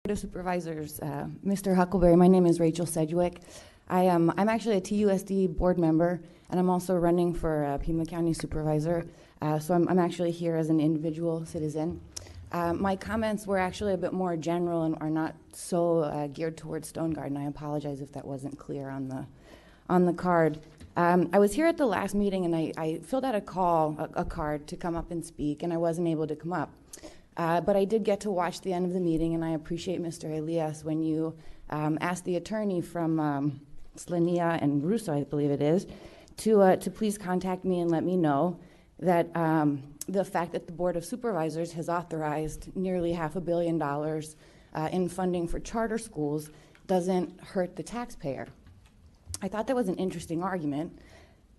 Board of Supervisors, Mr. Huckleberry, my name is Rachael Sedgwick. I'm actually a TUSD board member, and I'm also running for Pima County Supervisor. So I'm actually here as an individual citizen. My comments were actually a bit more general and are not so geared towards Stone Garden. I apologize if that wasn't clear on the card. I was here at the last meeting, and I filled out a card to come up and speak, and I wasn't able to come up. But I did get to watch the end of the meeting, and I appreciate Mr. Elias when you asked the attorney from Slania and Russo, I believe it is, to please contact me and let me know that the fact that the Board of Supervisors has authorized nearly $500 million in funding for charter schools doesn't hurt the taxpayer. I thought that was an interesting argument,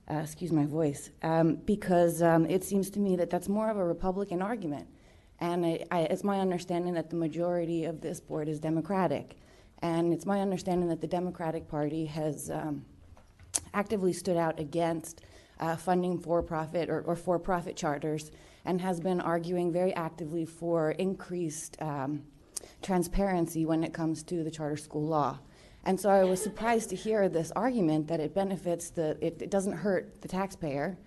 excuse my voice, because it seems to me that that's more of a Republican argument. And it's my understanding that the majority of this board is Democratic. And it's my understanding that the Democratic Party has actively stood out against funding for-profit or for-profit charters and has been arguing very actively for increased transparency when it comes to the charter school law. And so I was surprised to hear this argument that it benefits it doesn't hurt the taxpayer,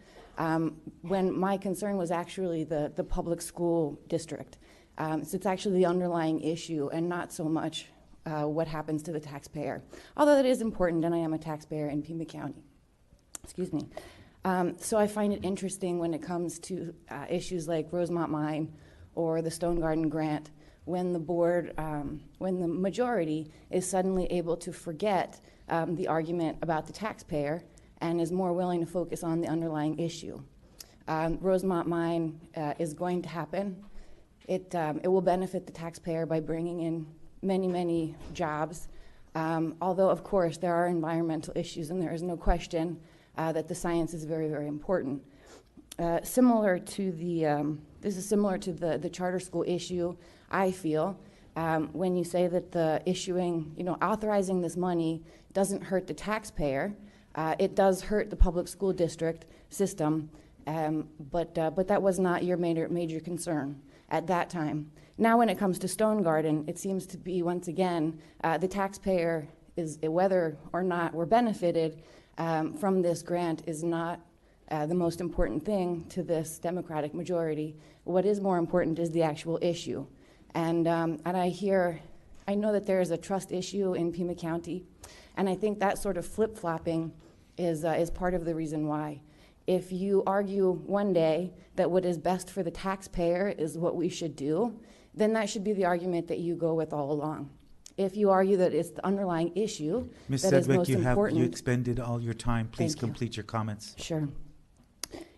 when my concern was actually the public school district. So it's actually the underlying issue and not so much what happens to the taxpayer, although that is important, and I am a taxpayer in Pima County. Excuse me. So I find it interesting when it comes to issues like Rosemont Mine or the Stone Garden grant, when the board, when the majority is suddenly able to forget the argument about the taxpayer and is more willing to focus on the underlying issue. Rosemont Mine is going to happen. It will benefit the taxpayer by bringing in many, many jobs, although of course there are environmental issues, and there is no question that the science is very, very important. This is similar to the charter school issue, I feel, when you say that the authorizing this money doesn't hurt the taxpayer. It does hurt the public school district system, but that was not your major concern at that time. Now when it comes to Stone Garden, it seems to be, once again, the taxpayer is, whether or not we're benefited from this grant is not the most important thing to this Democratic majority. What is more important is the actual issue. And I know that there is a trust issue in Pima County, and I think that sort of flip-flopping is part of the reason why. If you argue one day that what is best for the taxpayer is what we should do, then that should be the argument that you go with all along. If you argue that it's the underlying issue Ms. that is Sedgwick, most important. you expended all your time. Please complete your comments. Sure.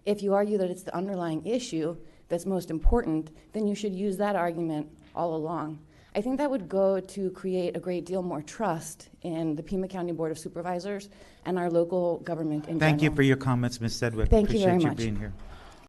If you argue that it's the underlying issue that's most important, then you should use that argument all along. I think that would go to create a great deal more trust in the Pima County Board of Supervisors and our local government in general. Thank you for your comments, Ms. Sedgwick. Thank you very much. Appreciate you being here.